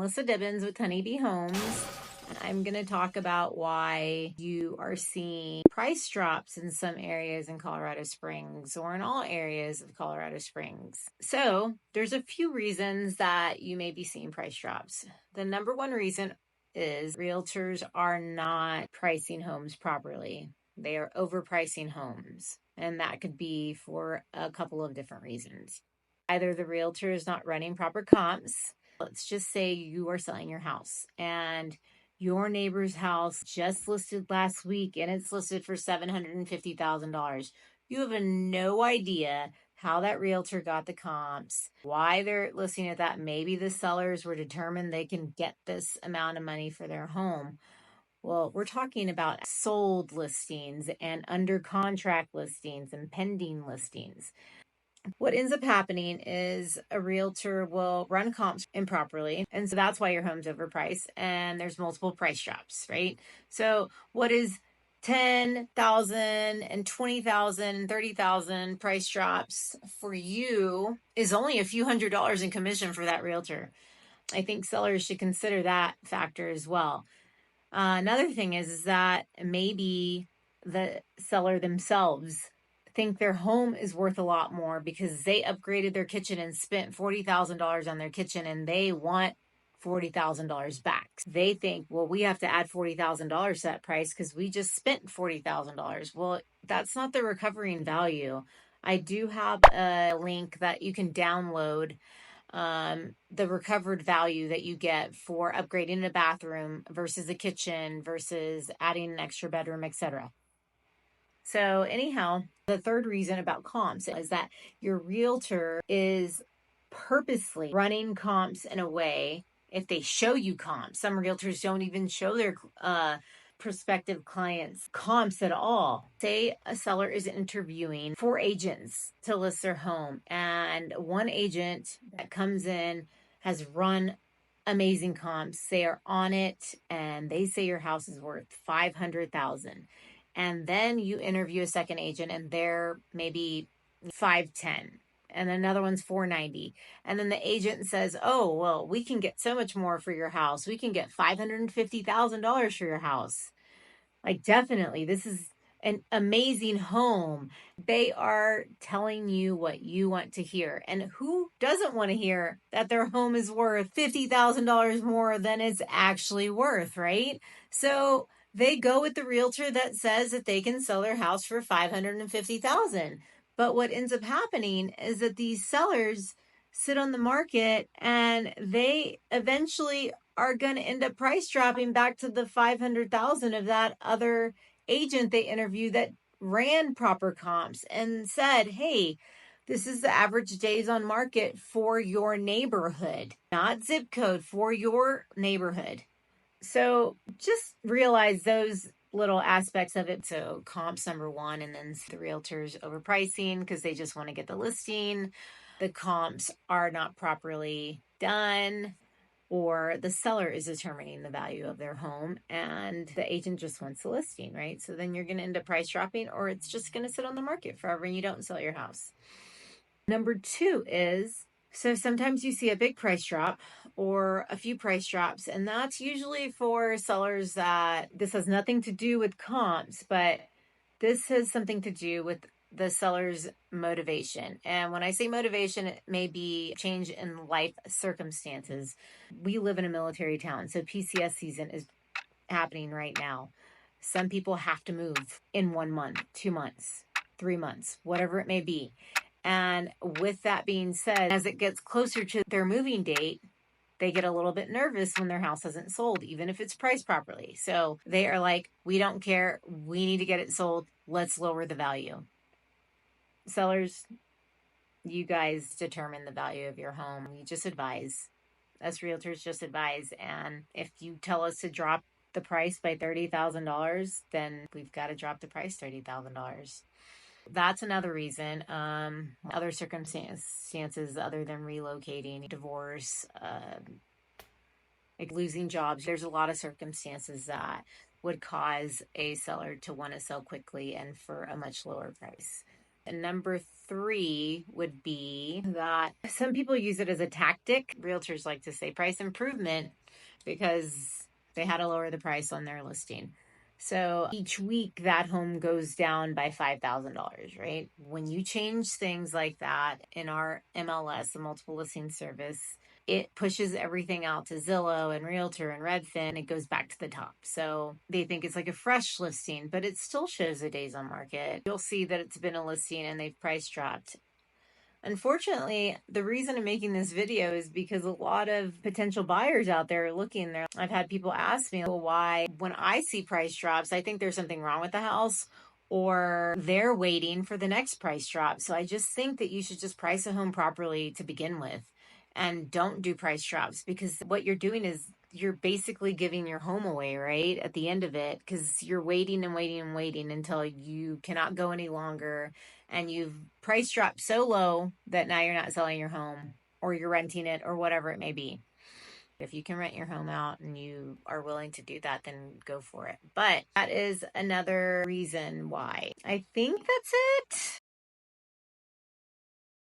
Melissa Dibbins with Honeybee Homes. I'm going to talk about why you are seeing price drops in some areas in Colorado Springs or in all areas of Colorado Springs. So there's a few reasons that you may be seeing price drops. The number one reason is realtors are not pricing homes properly. They are overpricing homes, and that could be for a couple of different reasons. Either the realtor is not running proper comps. Let's just say you are selling your house and your neighbor's house just listed last week and it's listed for $750,000. You have no idea how that realtor got the comps, why they're listing at that. Maybe the sellers were determined they can get this amount of money for their home. Well, we're talking about sold listings and under contract listings and pending listings. What ends up happening is a realtor will run comps improperly. And so that's why your home's overpriced and there's multiple price drops, right? So what is 10,000 and 20,000 and 30,000 price drops for you is only a few $100s in commission for that realtor. I think sellers should consider that factor as well. Another thing is that maybe the seller themselves think their home is worth a lot more because they upgraded their kitchen and spent $40,000 on their kitchen and they want $40,000 back. They think, well, we have to add $40,000 to that price because we just spent $40,000. Well, that's not the recovering value. I do have a link that you can download the recovered value that you get for upgrading a bathroom versus a kitchen versus adding an extra bedroom, etc. So anyhow, the third reason about comps is that your realtor is purposely running comps in a way. If they show you comps, some realtors don't even show their prospective clients comps at all. Say a seller is interviewing 4 agents to list their home, and one agent that comes in has run amazing comps. They are on it and they say your house is worth $500,000. And then you interview a second agent and they're maybe 510 and another one's 490. And then the agent says, oh, well, we can get so much more for your house. We can get $550,000 for your house. Like, definitely, this is an amazing home. They are telling you what you want to hear. And who doesn't want to hear that their home is worth $50,000 more than it's actually worth, right? So they go with the realtor that says that they can sell their house for $550,000. But what ends up happening is that these sellers sit on the market and they eventually are going to end up price dropping back to the 500,000 of that other agent they interviewed that ran proper comps and said, hey, this is the average days on market for your neighborhood, not zip code, for your neighborhood. So just realize those little aspects of it. So comps number one, and then the realtors overpricing because they just want to get the listing. The comps are not properly done, or the seller is determining the value of their home and the agent just wants the listing, right? So then you're going to end up price dropping, or it's just going to sit on the market forever and you don't sell your house. Number two is, so sometimes you see a big price drop or a few price drops, and that's usually for sellers that this has nothing to do with comps, but this has something to do with the seller's motivation. And when I say motivation, it may be change in life circumstances. We live in a military town, so PCS season is happening right now. Some people have to move in 1 month, 2 months, 3 months, whatever it may be. And with that being said, as it gets closer to their moving date, they get a little bit nervous when their house hasn't sold, even if it's priced properly. So they are like, we don't care. We need to get it sold. Let's lower the value. Sellers, you guys determine the value of your home. We just advise. Us realtors just advise. And if you tell us to drop the price by $30,000, then we've got to drop the price $30,000. That's another reason. Other circumstances other than relocating, divorce, like losing jobs. There's a lot of circumstances that would cause a seller to want to sell quickly and for a much lower price. And number three would be that some people use it as a tactic. Realtors like to say price improvement because they had to lower the price on their listing. So each week that home goes down by $5,000, right? When you change things like that in our MLS, the multiple listing service, it pushes everything out to Zillow and Realtor and Redfin. And it goes back to the top. So they think it's like a fresh listing, but it still shows the days on market. You'll see that it's been a listing and they've price dropped. Unfortunately, the reason I'm making this video is because a lot of potential buyers out there are looking there. I've had people ask me, well, why, when I see price drops, I think there's something wrong with the house, or they're waiting for the next price drop. So I just think that you should just price a home properly to begin with and don't do price drops, because what you're doing is you're basically giving your home away, right? At the end of it, because you're waiting and waiting and waiting until you cannot go any longer, and you've price dropped so low that now you're not selling your home, or you're renting it, or whatever it may be. If you can rent your home out and you are willing to do that, then go for it. But that is another reason why. I think that's it.